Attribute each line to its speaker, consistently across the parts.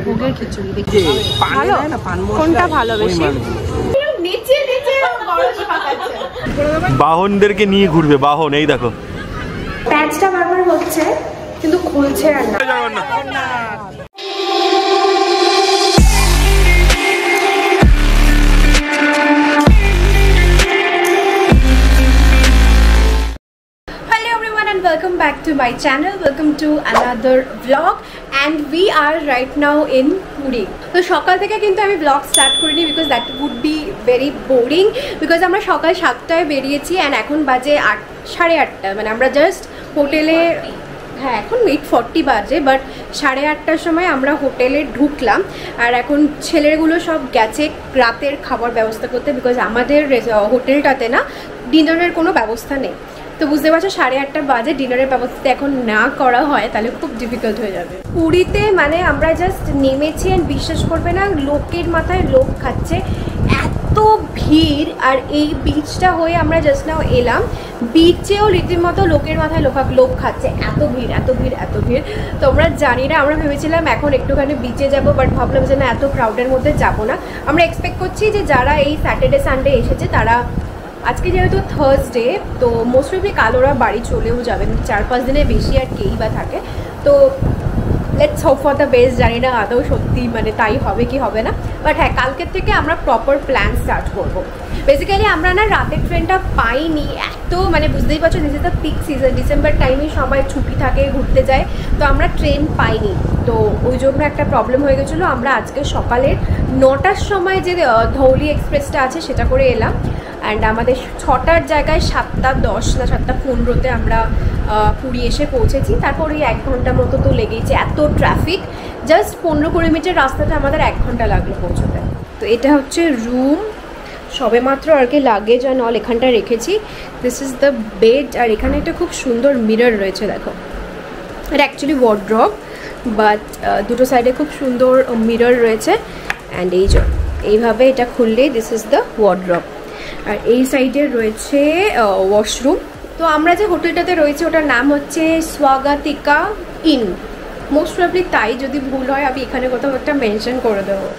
Speaker 1: ভোগের খিচুড়ি দেখি ভালো, কোনটা ভালো বেশি?
Speaker 2: বাহনদেরকে নিয়ে ঘুরবে, বাহন এই দেখো।
Speaker 1: প্যাচটা বারবার হচ্ছে কিন্তু খুলছে আর না। Welcome back to my channel, welcome to another vlog and we are right now in Puri. তো সকাল থেকে কিন্তু আমি vlog start করিনি because that would be very boring because আমরা সকাল 7টায় বেরিয়েছি and এখন বাজে 8:30 মানে আমরা জাস্ট হোটেলে, হ্যাঁ এখন 8:40 বাজে, বাট 8:30টার সময় আমরা হোটেলে ঢুকলাম আর এখন ছেলেগুলো সব গেছে রাতের খাবার ব্যবস্থা করতে বিকজ আমাদের হোটেলটাতে না ডিনারের কোনো ব্যবস্থা নেই। তো বুঝতে পারছো 8:30 বাজে ডিনারের ব্যবস্থা এখন না করা হয় তাহলে খুব ডিফিকাল্ট হয়ে যাবে। পুরীতে মানে আমরা জাস্ট নেমেছি অ্যান্ড বিশ্বাস করবে না লোকের মাথায় লোক খাচ্ছে, এত ভিড়। আর এই বিচটা হয়ে আমরা জাস্ট নাও এলাম, বিচেও রীতিমতো লোকের মাথায় লোক খাচ্ছে, এত ভিড় এত ভিড় এত ভিড়। তো আমরা জানি না, আমরা ভেবেছিলাম এখন একটুখানি বিচে যাব বাট ভাবলাম যে না এত ক্রাউডের মধ্যে যাব না। আমরা এক্সপেক্ট করছি যে যারা এই স্যাটারডে সানডে এসেছে তারা আজকে যেহেতু থার্সডে তো মোস্ট প্রবলি কাল ওরা বাড়ি চলেও যাবেন, 4-5 দিনের বেশি আর কেই বা থাকে। তো let's hope for the best, জানি না আদৌ সত্যি মানে তাই হবে কি হবে না, বাট হ্যাঁ কালকের থেকে আমরা প্রপার প্ল্যান স্টার্ট করব। বেসিক্যালি আমরা না রাতের ট্রেনটা পাইনি, এত মানে বুঝতেই পারছো this is the peak season, December টাইমে সবাই ছুটি থাকে ঘুরতে যায়, তো আমরা ট্রেন পাইনি, তো ওই জন্য একটা প্রবলেম হয়ে গেছিলো। আমরা আজকে সকালের 9টার সময় যে ধৌলি এক্সপ্রেসটা আছে সেটা করে এলাম অ্যান্ড আমাদের 6টার জায়গায় 7:10 না 7:15 আমরা পুরী এসে পৌঁছেছি। তারপর ওই 1 ঘন্টা মতো তো লেগেইছে, এত ট্রাফিক, জাস্ট 15-20 মিনিটের রাস্তাটা আমাদের 1 ঘন্টা লাগলো পৌঁছতে। তো এটা হচ্ছে রুম, সবে মাত্র আর কি লাগেজ আর অল এখানটা রেখেছি। দিস ইজ দ্য বেড আর এখানে একটা খুব সুন্দর মিরর রয়েছে দেখো, এটা অ্যাকচুয়ালি ওয়ার্ড্রব বাট দুটো সাইডে খুব সুন্দর মিরর রয়েছে অ্যান্ড এইভাবে এটা খুললেই দিস ইজ দ্য ওয়ার্ড্রব। আর এই সাইডে রয়েছে ওয়াশরুম। তো আমরা যে হোটেলটাতে রয়েছে ওটার নাম হচ্ছে স্বাগতিকা ইন, মোস্ট প্রবলি তাই, যদি ভুল হয় আমি এখানে কোথাও একটা মেনশন করে দেবো।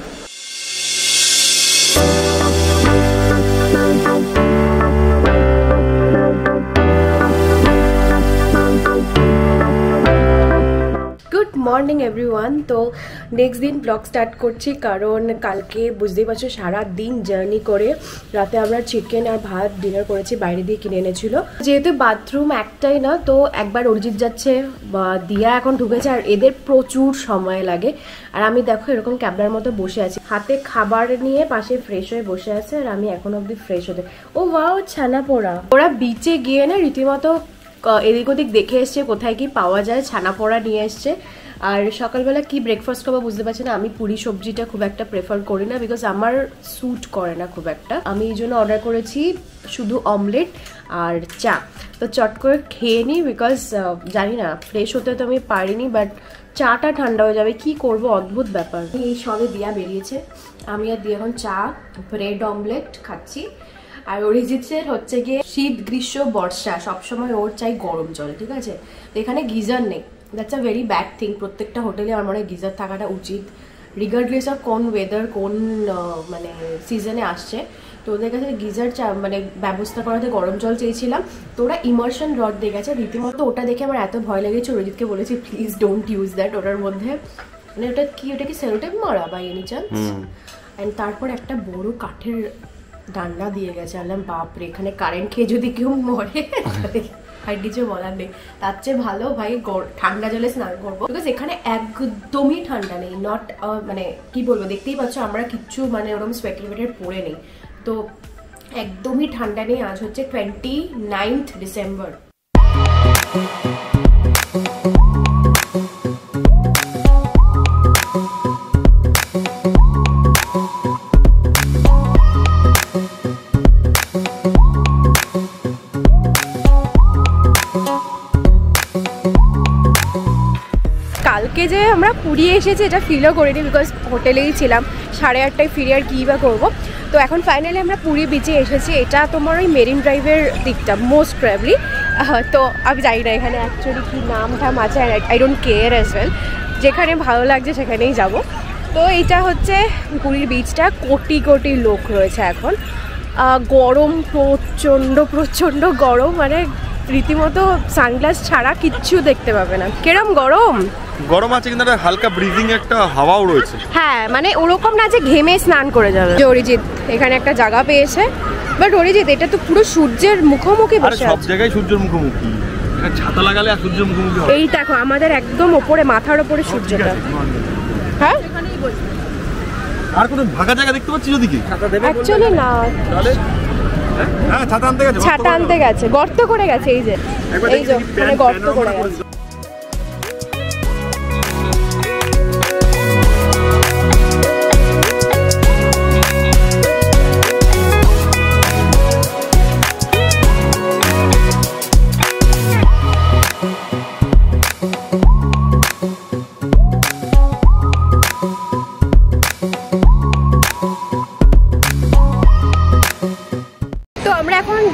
Speaker 1: Morning everyone. তো নেক্সট দিন ব্লগ স্টার্ট করছি কারণ কালকে বুঝতেই পারছো সারা দিন জার্নি করে রাতে আমরা চিকেন আর ভাত ডিনার করেছি, বাইরে দিয়ে কিনে এনেছিল। যেহেতু বাথরুম একটাই না, তো একবার অরিজিৎ যাচ্ছে বা দিয়া এখন ঢুকেছে আর এদের প্রচুর সময় লাগে। আর আমি দেখো এরকম ক্যাবলার মতো বসে আছি, হাতে খাবার নিয়ে পাশে ফ্রেশ হয়ে বসে আছে আর আমি এখন অব্দি ফ্রেশ হতে। ও ওয়াও ছানা পোড়া, ওরা বিচে গিয়ে না রীতিমতো এদিক ওদিক দেখে এসছে কোথায় কি পাওয়া যায়, ছানা পোড়া নিয়ে এসছে। আর সকালবেলা কি ব্রেকফাস্ট খাবো বুঝতে পারছি না, আমি পুরি সবজিটা খুব একটা প্রেফার করি না বিকজ আমার স্যুট করে না খুব একটা। আমি এই জন্য অর্ডার করেছি শুধু অমলেট আর চা। তো চট করে খেয়ে নিই বিকজ জানি না ফ্রেশ হতে তো আমি পারিনি, বাট চাটা ঠান্ডা হয়ে যাবে, কি করব অদ্ভুত ব্যাপার। এই সবে দিয়া বেরিয়েছে, আমি আর দিয়ে এখন চা ব্রেড অমলেট খাচ্ছি। আর অরিজিৎের হচ্ছে গিয়ে শীত গ্রীষ্ম বর্ষা সবসময় ওর চাই গরম জল, ঠিক আছে। তো এখানে গিজার নেই, that's a very bad thing. প্রত্যেকটা হোটেলে আমার মনে হয় গিজার থাকাটা উচিত রিগার্ডলেস অফ কোন ওয়েদার কোন মানে সিজনে আসছে। তো ওদের কাছে গিজার মানে ব্যবস্থা করাতে গরম জল চেয়েছিলাম, তো ওরা ইমার্শন রড দিয়ে গেছে রীতিমতো। ওটা দেখে আমার এত ভয় লেগেছে, অরিজিৎকে বলেছি প্লিজ ডোন্ট ইউজ দ্যাট। ওটার মধ্যে মানে ওটা কি সেলোটেপ মারা বাই এনি চান্স। অ্যান্ড তারপর একটা বড় কাঠের ডান্ডা দিয়ে গেছে, আলাম বাপরে এখানে কারেন্ট খেয়ে যদি কেউ মরে আর কিছু বলার নেই, তার চেয়ে ভালো ভাই ঠান্ডা জলে স্নান করবো বিকজ এখানে একদমই ঠান্ডা নেই। নট মানে কি বলবো, দেখতেই পাচ্ছ আমরা কিচ্ছু মানে ওরকম স্পেকুলেটেড পরে নেই, তো একদমই ঠান্ডা নেই। আজ হচ্ছে 29 ডিসেম্বর। কালকে যে আমরা পুরী এসেছি এটা ফিলও করিনি বিকজ হোটেলেই ছিলাম, 8:30টায় ফিরে আর কী বা করবো। তো এখন ফাইনালি আমরা পুরী বিচে এসেছি, এটা তোমার ওই মেরিন ড্রাইভের দিকটা মোস্ট প্রবলি। তো আমি জানি না এখানে অ্যাকচুয়ালি কী নাম ঠাম আছে, I don't care as well. যেখানে ভালো লাগছে সেখানেই যাব। তো এইটা হচ্ছে পুরীর বিচটা, কোটি কোটি লোক রয়েছে এখন। গরম প্রচণ্ড প্রচণ্ড গরম, মানে রীতিমতো সানগ্লাস ছাড়া কিচ্ছু দেখতে পাবে না। কিরম গরম?
Speaker 2: গরম আছে কিন্তু একটা হালকা ব্রিজিং একটা হাওয়াও রয়েছে।
Speaker 1: হ্যাঁ, মানে ওরকম না যে ঘেমে স্নান করে যাবে। অরিজিৎ এখানে একটা জায়গা পেয়েছে, বাট অরিজিৎ এটা তো পুরো সূর্যের মুখোমুখি বসে আছে।
Speaker 2: সব জায়গায় সূর্যের মুখোমুখি, ছাতা লাগালে আর সূর্যের মুখোমুখি হবে।
Speaker 1: এই দেখো আমাদের একদম ওপরে, মাথার ওপরে সূর্যটা। হ্যাঁ,
Speaker 2: আর কোনো ফাঁকা জায়গা দেখতে পাচ্ছি যদি কি?
Speaker 1: অ্যাকচুয়ালি না,
Speaker 2: হ্যাঁ ছাতা আনতে গেছে,
Speaker 1: ছাতা আনতে গেছে, গর্ত করে গেছে। এই যে মানে গর্ত করে গেছে।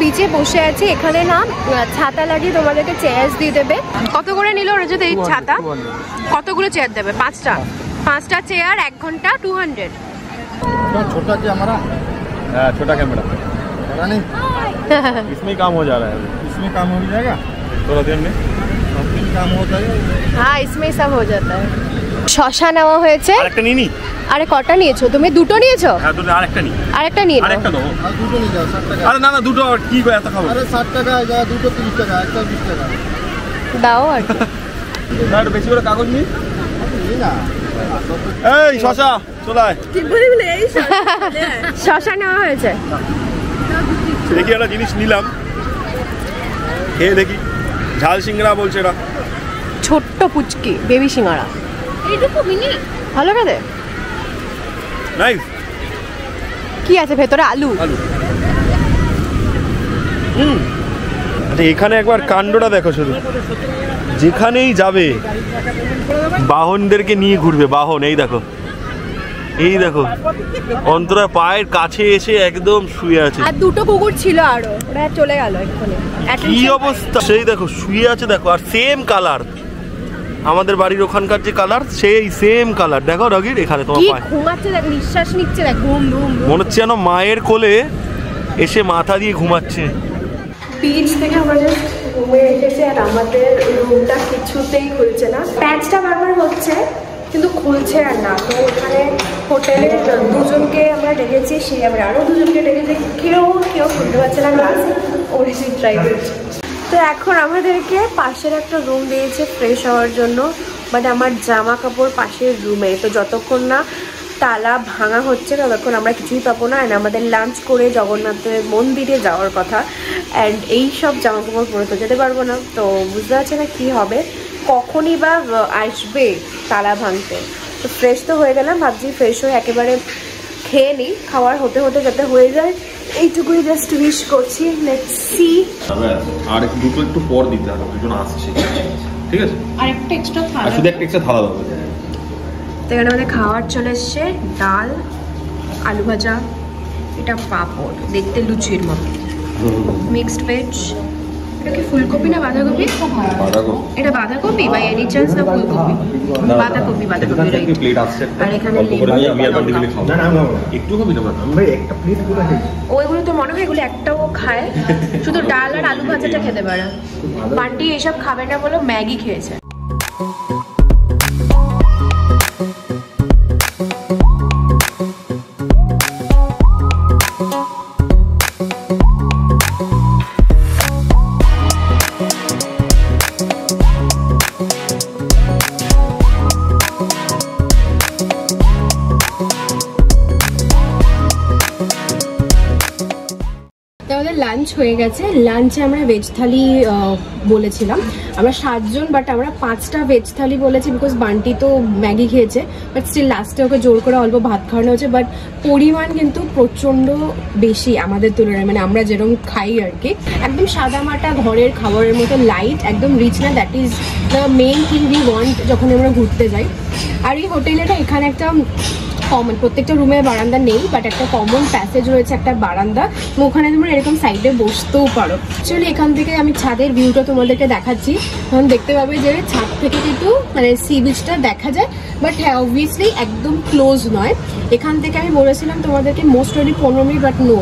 Speaker 1: বিচে বসে আছে, এখানে না ছাতা লাগিয়ে তোমাদেরকে চেয়ার দিয়ে দেবে। কত করে নিল রজত এই ছাতা? কতগুলো চেয়ার দেবে? 5টা চেয়ার, 1 ঘন্টা 200।
Speaker 2: छोटा कैमरा, छोटा कैमरा नहीं इसमें काम हो जा रहा है, इसमें काम हो जाएगा थोड़ा देर में, काम होता है।
Speaker 1: हाँ, इसमें सब हो जाता है। শশা নেওয়া হয়েছে।
Speaker 2: আরেকটা নিনি।
Speaker 1: আরে কটা নিয়েছো তুমি? দুটো নিয়েছো?
Speaker 2: হ্যাঁ দুটো, আরেকটা নি।
Speaker 1: আরেকটা নিয়ে নাও।
Speaker 2: আরেকটা দাও। আর দুটো নিয়ে যাও, 60 টাকা। আরে না না, দুটো কি করে এত খাবো? আরে 60 টাকা যা, দুটো 30 টাকা, একটা 20 টাকা
Speaker 1: দাও। আর
Speaker 2: না একটু বেশি করে কাগজ নি না। এই শশা চলায়
Speaker 1: কি বলবি? এই শশা নেওয়া হয়েছে।
Speaker 2: দেখি একটা জিনিস নিলাম, খেয়ে দেখি। ঝাল সিঙ্গড়া বলছে এটা,
Speaker 1: ছোট্ট পুচকি বেবি সিঙ্গারা। এইটুকু মিনি ভালো খেতে।
Speaker 2: নাইস।
Speaker 1: কি আছে ভেতরে? আলু।
Speaker 2: আচ্ছা এখানে একবার কাণ্ডটা দেখো, শুধু যেখানেই যাবে বাহনদেরকে নিয়ে ঘুরবে। বাহন এই দেখো, এই দেখো অন্তরা পায়ের কাছে এসে একদম শুয়ে আছে।
Speaker 1: আর দুটো কুকুর ছিল, আরো ওরা চলে গেল এখানে।
Speaker 2: কি অবস্থা, সেই দেখো শুয়ে আছে দেখো। আর সেম কালার, আমাদের বাড়ির ওখানকার যে কালার, সেই সেম কালার। দেখো রগির এখানে তোমার পায়ে
Speaker 1: ঘুমাচ্ছে, দেখ নিঃশ্বাস নিচ্ছে, দেখ ঘুম ঘুম। মনে
Speaker 2: হচ্ছে যেন মায়ের কোলে এসে মাথা দিয়ে ঘুমাচ্ছে।
Speaker 1: বিচ থেকে আমরা জাস্ট ঘুমে এসেছি, আর আমাদের রুমটা কিছুতেই খুলছে না। প্যাচটা বারবার হচ্ছে কিন্তু খুলছে আর না। তো এখানে হোটেলের দুজনকে আমরা ডেকেছি, সেই আমরা আরও দুজনকে ডেকেছি, কেউ খুলতে পারছে না গ্লাস। ওরেছি ট্রাই করছি। তো এখন আমাদেরকে পাশের একটা রুম দিয়েছে ফ্রেশ হওয়ার জন্য, বাট আমার জামা কাপড় পাশের রুমে। তো যতক্ষণ না তালা ভাঙা হচ্ছে ততক্ষণ আমরা কিছুই পাবো না। অ্যান্ড আমাদের লাঞ্চ করে জগন্নাথের মন্দিরে যাওয়ার কথা, অ্যান্ড এই সব জামা কাপড় পরে তো যেতে পারবো না। তো বুঝতে পারছি না কী হবে, কখনই বা আসবে তালা ভাঙতে। তো ফ্রেশ তো হয়ে গেলাম, ভাবছি ফ্রেশ হয়ে একেবারে খেয়ে নিই, খাওয়ার হতে হতে যাতে হয়ে যায় এইটুকুই জাস্ট উইশ করছি। Let's see.
Speaker 2: আর দুটো একটু পর দিতে হবে, দুজন আসছে, ঠিক আছে?
Speaker 1: আর একটা এক্সট্রা থালা,
Speaker 2: শুধু একটা এক্সট্রা থালা দাও।
Speaker 1: তো এখানে আমাদের খাওয়ার চলে এসছে, ডাল, আলু ভাজা, এটা পাঁপড়, দেখতে লুচির মতো, মিক্সড ভেজ। এটা কি ফুলকপি না বাঁধাকপি? এটা বাঁধাকপি বা এনি চান্স না ফুলকপি? বাঁধাকপি, বাঁধাকপি রাইট। আর এখানে ওইগুলো তো মনে হয় এগুলো একটাও খায়, শুধু ডাল আর আলু ভাজাটা খেতে পারে। বান্টি এইসব খাবে না বলে ম্যাগি খেয়েছে। লাঞ্চ হয়ে গেছে। লাঞ্চে আমরা ভেজ থালি বলেছিলাম, আমরা 7 জন, বাট আমরা 5টা ভেজ থালি বলেছি বিকজ বান্টি তো ম্যাগি খেয়েছে। বাট স্টিল লাস্টে ওকে জোর করে অল্প ভাত খাওয়ানো হয়েছে, বাট পরিমাণ কিন্তু প্রচণ্ড বেশি আমাদের তুলনায়, মানে আমরা যেরকম খাই আর কি। একদম সাদামাটা ঘরের খাবারের মতো লাইট, একদম রিচ না। That is the main thing we want যখন আমরা ঘুরতে যাই। আর এই হোটেলেটা এখানে একটা কমন, প্রত্যেকটা রুমে বারান্দা নেই, বাট একটা কমন প্যাসেজ রয়েছে, একটা বারান্দা, ওখানে তোমরা এরকম সাইডে বসতেও পারো। অ্যাকচুয়ালি এখান থেকে আমি ছাদের ভিউটা তোমাদেরকে দেখাচ্ছি, তখন দেখতে পাবে যে ছাদ থেকে কিন্তু মানে সি বিচটা দেখা যায়, বাট হ্যাঁ অবভিয়াসলি একদম ক্লোজ নয়। এখান থেকে আমি বলেছিলাম তোমাদেরকে মোস্ট ওয়েলি 15 মিনিট, বাট নো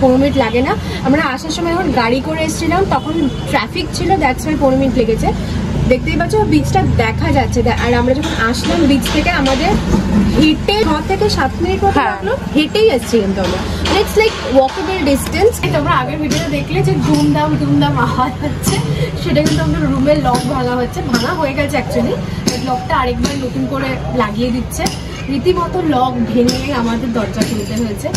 Speaker 1: 15 মিনিট লাগে না। আমরা আসার সময় যখন গাড়ি করে এসেছিলাম তখন ট্রাফিক ছিল, দ্যাটস ওয়াই 15 মিনিট লেগেছে। দেখতেই পাচ্ছ বিচটা দেখা যাচ্ছে, আর আমরা যখন আসলাম বিচ থেকে আমাদের হেঁটে 6 থেকে 7 মিনিট মতো লাগলো, হেঁটেই আসছি কিন্তু আমরা, ইটস লাইক ওয়াকেবল ডিস্টেন্স। তোমরা আগের ভিডিওতে দেখলে যে ধুমধাম আওয়াজ হচ্ছে, সেটা কিন্তু আমাদের রুমের লক ভাঙা হচ্ছে, ভাঙা হয়ে গেছে অ্যাকচুয়ালি, লকটা আরেকবার নতুন করে লাগিয়ে দিচ্ছে। রীতিমতো লক ভেঙে আমাদের দরজা খুলতে হয়েছে,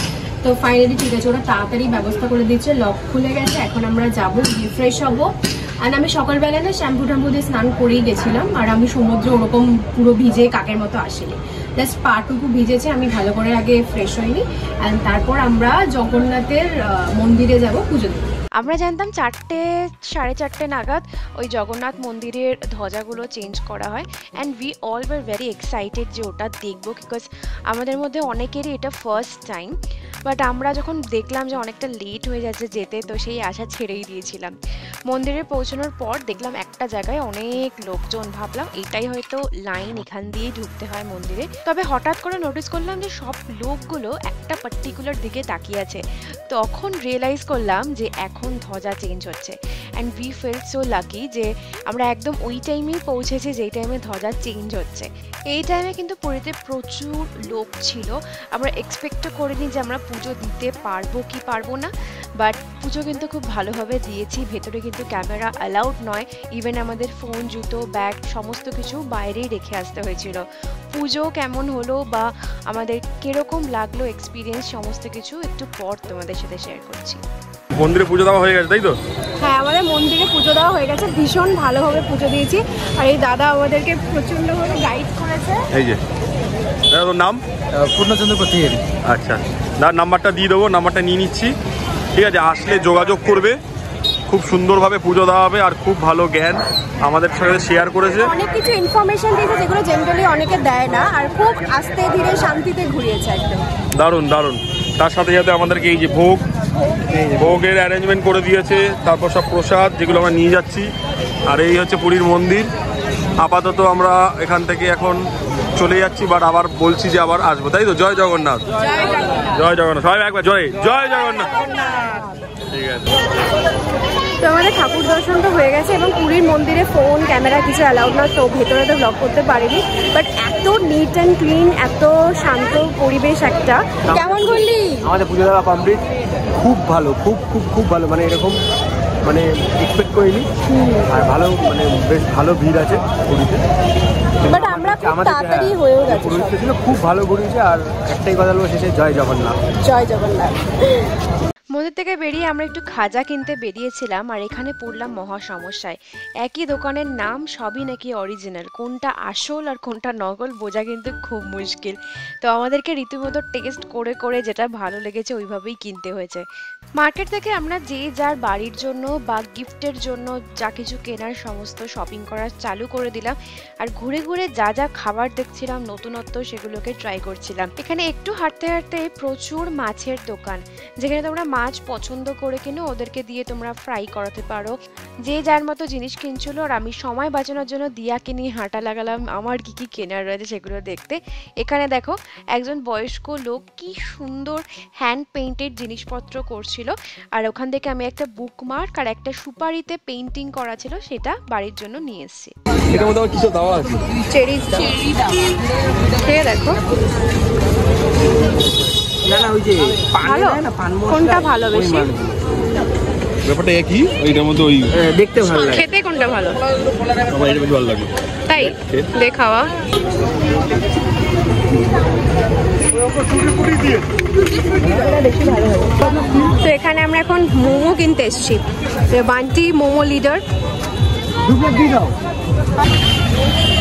Speaker 1: তো ফাইনালি ঠিক আছে, ওরা তাড়াতাড়ি ব্যবস্থা করে দিচ্ছে, লক খুলে গেছে। এখন আমরা যাবো, রিফ্রেশ হবো। আর আমি সকালবেলা না শ্যাম্পু ট্যাম্পু দিয়ে স্নান করেই গেছিলাম, আর আমি সমুদ্রে ওরকম পুরো ভিজে কাকের মতো আসিনি, জাস্ট পাটুকু ভিজেছে, আমি ভালো করে আগে ফ্রেশ হইনি। অ্যান্ড তারপর আমরা জগন্নাথের মন্দিরে যাব পুজো দিতে।
Speaker 3: আমরা জানতাম 4টে 4:30 নাগাদ ওই জগন্নাথ মন্দিরের ধ্বজাগুলো চেঞ্জ করা হয়, and we all were very excited যে ওটা দেখবো, বিকজ আমাদের মধ্যে অনেকেরই এটা ফার্স্ট টাইম। বাট আমরা যখন দেখলাম যে অনেকটা লেট হয়ে যাচ্ছে যেতে, তো সেই আশা ছেড়েই দিয়েছিলাম। মন্দিরে পৌঁছানোর পর দেখলাম একটা জায়গায় অনেক লোকজন, ভাবলাম এটাই হয়তো লাইন, এখান দিয়েই ঢুকতে হয় মন্দিরে। তবে হঠাৎ করে নোটিস করলাম যে সব লোকগুলো একটা পার্টিকুলার দিকে তাকিয়ে আছে, তখন রিয়েলাইজ করলাম যে এখন ধ্বজা চেঞ্জ হচ্ছে। And we felt so lucky যে আমরা একদম ওই টাইমেই পৌঁছেছি যেই টাইমে ধ্বজা চেঞ্জ হচ্ছে। এই টাইমে কিন্তু পুরীতে প্রচুর লোক ছিল, আমরা এক্সপেক্টও করিনি যে আমরা পুজো দিতে পারবো কি পারবো না, বাট পুজো কিন্তু খুব ভালোভাবে দিয়েছি। ভেতরে কিন্তু ক্যামেরা অ্যালাউড নয়, ইভেন আমাদের ফোন, জুতো, ব্যাগ সমস্ত কিছু বাইরেই রেখে আসতে হয়েছিল। পুজো কেমন হলো বা আমাদের কিরকম লাগলো এক্সপিরিয়েন্স, সমস্ত কিছু একটু পর তোমাদের সাথে শেয়ার করছি।
Speaker 2: মন্দিরে পুজো দেওয়া হয়ে গেছে তাই তো?
Speaker 1: হ্যাঁ, আমাদের মন্দিরে পুজো দেওয়া হয়ে গেছে, ভীষণ ভালোভাবে পুজো দিয়েছি, আর এই দাদা আমাদেরকে প্রচণ্ডভাবে গাইড করেছে।
Speaker 2: এই যে দাদা, তোর নাম?
Speaker 4: পূর্ণচন্দ্র পথির।
Speaker 2: আচ্ছা, দাদা নাম্বারটা দিয়ে দেবো, নাম্বারটা নিয়ে নিচ্ছি, ঠিক আছে? আসলে যোগাযোগ করবে, খুব সুন্দরভাবে পুজো দেওয়া হবে, আর খুব ভালো জ্ঞান আমাদের সাথে শেয়ার করেছে,
Speaker 1: অনেক কিছু ইনফরমেশন দিয়েছে যেগুলো জেনারেলি অনেকে দেয় না, আর খুব আস্তে ধীরে শান্তিতে ঘুরিয়েছে একদম
Speaker 2: দারুণ দারুণ। তার সাথে সাথে আমাদেরকে এই যে ভোগের অ্যারেঞ্জমেন্ট করে দিয়েছে, তারপর সব প্রসাদ যেগুলো আমরা নিয়ে যাচ্ছি। আর এই হচ্ছে পুরীর মন্দির। আপাতত আমরা এখান থেকে এখন চলে যাচ্ছি, বাট আবার বলছি যে আবার আসবো, তাই তো? জয় জগন্নাথ, জয় জগন্নাথ, সবাই একবার জয় জয় জগন্নাথ। ঠিক আছে,
Speaker 1: তো আমাদের ঠাকুর দর্শনটা হয়ে গেছে, এবং পুরীর মন্দিরে ফোন ক্যামেরা কিছু অ্যালাউড না, তো ভেতরে তো ব্লগ করতে পারিনি, বাট এত নিট অ্যান্ড ক্লিন, এত শান্ত পরিবেশ একটা। কেমন করলি?
Speaker 4: আমাদের পুজো দেওয়া কমপ্লিট, খুব ভালো, খুব খুব খুব ভালো, মানে এরকম মানে এক্সপেক্ট করিনি। আর ভালো, মানে বেশ ভালো ভিড় আছে পুরীতে,
Speaker 1: বাট আমরা খুব তাড়াতাড়ি হয়েও গেছে,
Speaker 4: পুরীতে ছিল খুব ভালো ঘুরিয়েছে। আর একটাই কথা বলবো শেষে, জয় জগন্নাথ,
Speaker 1: জয় জগন্নাথ।
Speaker 3: মন্দির থেকে বেরিয়ে আমরা একটু খাজা কিনতে বেরিয়েছিলাম, আর এখানে পড়লাম মহা সমস্যায়। একই দোকানের নাম, সবই নাকি অরিজিনাল, কোনটা আসল আর কোনটা নকল বোঝা কিন্তু খুব মুশকিল। তো আমাদেরকে রীতিমতো টেস্ট করে করে যেটা ভালো লেগেছে ওইভাবেই কিনতে হয়েছে। মার্কেট থেকে আমরা যে যার বাড়ির জন্য বা গিফটের জন্য যা কিছু কেনার সমস্ত শপিং করা চালু করে দিলাম, আর ঘুরে ঘুরে যা যা খাবার দেখছিলাম নতুনত্ব, সেগুলোকে ট্রাই করছিলাম। এখানে একটু হাঁটতে হাঁটতে প্রচুর মাছের দোকান, যেখানে তোমরা মাছ পছন্দ করে কিনে ওদেরকে দিয়ে তোমরা ফ্রাই করাতে পারো। যে যার মতো জিনিস কিনছিল, আর আমি সময় বাঁচানোর জন্য দিয়াকে নিয়ে হাঁটা লাগালাম আমার কি কি কেনার রয়েছে সেগুলো দেখতে। এখানে দেখো একজন বয়স্ক লোক কি সুন্দর হ্যান্ড পেইন্টেড জিনিসপত্র করছিল, আর ওখান থেকে আমি একটা বুকমার্ক আর একটা সুপারিতে পেইন্টিং করা ছিল, সেটা বাড়ির জন্য নিয়ে এসেছি।
Speaker 2: এটার মধ্যে কিছু দেওয়া আছে,
Speaker 1: চেরিজ দাও, খেয়ে দেখো।
Speaker 4: না না, ওই যে
Speaker 1: ভালো, কোনটা ভালো বেশি?
Speaker 2: ব্যাপারটা একই, ওইটার মধ্যে ওই
Speaker 4: দেখতে ভালো লাগে,
Speaker 1: খেতে কোনটা ভালো?
Speaker 2: আমার এটা বেশি ভালো লাগে।
Speaker 1: তাই দেখাওয়া। বেশি ভালো হবে। তো এখানে আমরা এখন মোমো কিনতে এসেছি, বান্টি মোমো লিডার।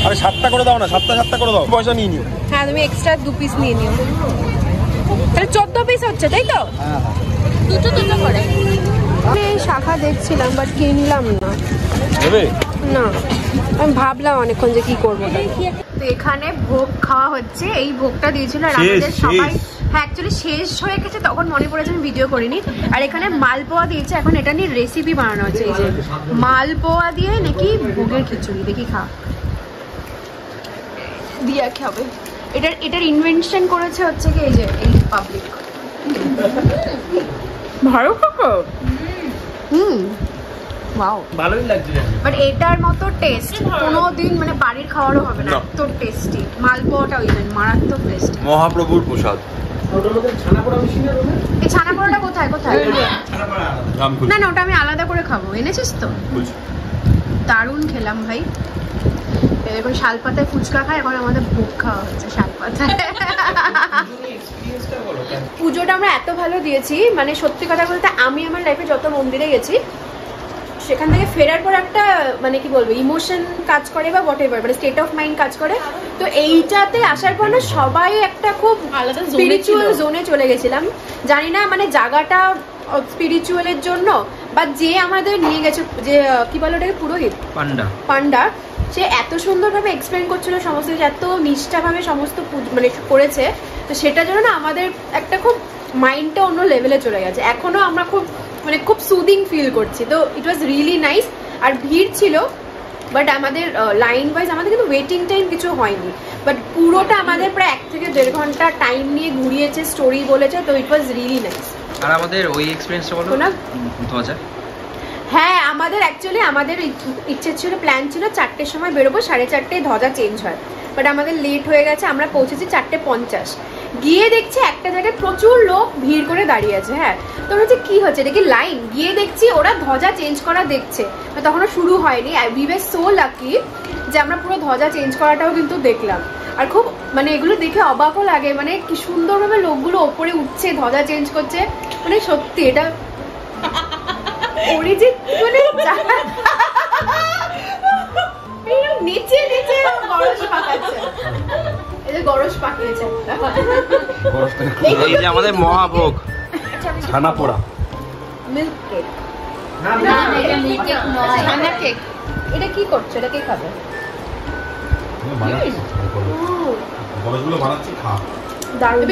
Speaker 2: আরে 7টা করে দাও না, 7টা করে দাও, পয়সা নিয়ে নিও।
Speaker 1: হ্যাঁ, তুমি এক্সট্রা 2 পিস নিয়ে নিও, তাহলে 14 পিস হচ্ছে, তাই তো? দুটো করে। এই শাখা দেখছিলাম বাট কিনলাম না।
Speaker 2: দেবে?
Speaker 1: না আমি ভাবলাম অনেকক্ষণ যে কি করবো। তো এখানে ভোগ খাওয়া হচ্ছে, এই ভোগটা দিয়েছিল আর আমাদের সবাই, হ্যাঁ অ্যাকচুয়ালি শেষ হয়ে গেছে তখন মনে পড়েছে আমি ভিডিও করিনি। আর এখানে মালপোয়া দিয়েছে, এখন এটা নিয়ে রেসিপি বানানো হচ্ছে। এই যে মালপোয়া দিয়ে নাকি ভোগের খিচুড়ি, দেখি খা দিয়া খাবে। এটার ইনভেনশন করেছে হচ্ছে কি এই যে এই পাবলিক। ভালো খাবো। ওয়াও
Speaker 4: ভালোই লাগছে,
Speaker 1: বাট এটার মতো টেস্ট কোনোদিন মানে বাড়ির খাওয়ারও হবে না, এত টেস্টি। মালপোয়াটাও ইভেন মারাত্মক টেস্টি,
Speaker 2: মহাপ্রভুর প্রসাদ।
Speaker 1: এই ছানা পোড়াটা কোথায় কোথায়? না না ওটা আমি আলাদা করে খাবো, এনেছিস তো? দারুণ খেলাম ভাই। এখন শালপাতায় ফুচকা খাই, এখন আমাদের ভোগ খাওয়া হচ্ছে শালপাতায়। পুজোটা আমরা এত ভালো দিয়েছি, মানে সত্যি কথা বলতে আমি আমার লাইফে যত মন্দিরে গেছি সেখান থেকে ফেরার পর একটা মানে কি বলবো ইমোশন কাজ করে বা হোয়াট এভার, মানে স্টেট অফ মাইন্ড কাজ করে। তো এইটাতে আসার পর না সবাই একটা খুব আলাদা স্পিরিচুয়াল জোনে চলে গেছিলাম। জানি না মানে জায়গাটা স্পিরিচুয়ালের জন্য, বা যে আমাদের নিয়ে গেছে যে কি বলো ওটাকে পুরোহিত পান্ডা, সে এত সুন্দরভাবে এক্সপ্লেন করছিল সমস্ত কিছু, এত নিষ্ঠাভাবে সমস্ত মানে করেছে। তো সেটার জন্য না আমাদের একটা খুব মাইন্ডটা অন্য লেভেলে চলে গেছে। এখনো আমরা খুব মানে খুব সুদিং ফিল করছি। তো ইট ওয়াজ রিয়েলি নাইস। আর ভিড় ছিল বাট আমাদের লাইন ওয়াইজ আমাদের কিন্তু ওয়েটিং টাইম কিছু হয়নি, বাট পুরোটা আমাদের প্রায় 1 থেকে 1.5 ঘন্টা টাইম নিয়ে ঘুরিয়েছে, স্টোরি বলেছে। তো ইট ওয়াজ রিয়েলি নাইস।
Speaker 5: আর আমাদের ওই এক্সপেরিয়েন্সটা বলো না, ধ্বজা।
Speaker 1: হ্যাঁ আমাদের অ্যাকচুয়ালি আমাদের ইচ্ছে ছিল, প্ল্যান ছিল 4টের সময় বেরোবো, 4:30টায় ধ্বজা চেঞ্জ হয়। বাট আমাদের লেট হয়ে গেছে, আমরা পৌঁছেছি 4:50। গিয়ে দেখছি একটা জায়গায় প্রচুর লোক ভিড় করে দাঁড়িয়ে আছে। হ্যাঁ তো হচ্ছে কি হচ্ছে দেখি লাইন, গিয়ে দেখছি ওরা ধ্বজা চেঞ্জ করা দেখছে, তখনও শুরু হয়নি। উই ওয়ার সো লাকি যে আমরা পুরো ধ্বজা চেঞ্জ করাটাও কিন্তু দেখলাম। আর খুব মানে এগুলো দেখে অবাকও লাগে, মানে কি সুন্দরভাবে লোকগুলো ওপরে উঠছে, ধ্বজা চেঞ্জ করছে, মানে সত্যি এটা অরিজিৎ মানে নিচে নিচে গরজ পাকাচ্ছে, এই যে গরজ পাকিয়েছে।
Speaker 5: এই যে আমাদের মহাভোগ
Speaker 2: ছানা পোড়া,
Speaker 1: মিল্ক কেক। না না এটা মিল্ক কেক নয়, ছানা কেক। এটা কি করছো? এটা কে খাবে?
Speaker 2: গরজগুলো বানাচ্ছি, খা।
Speaker 1: দারুণ।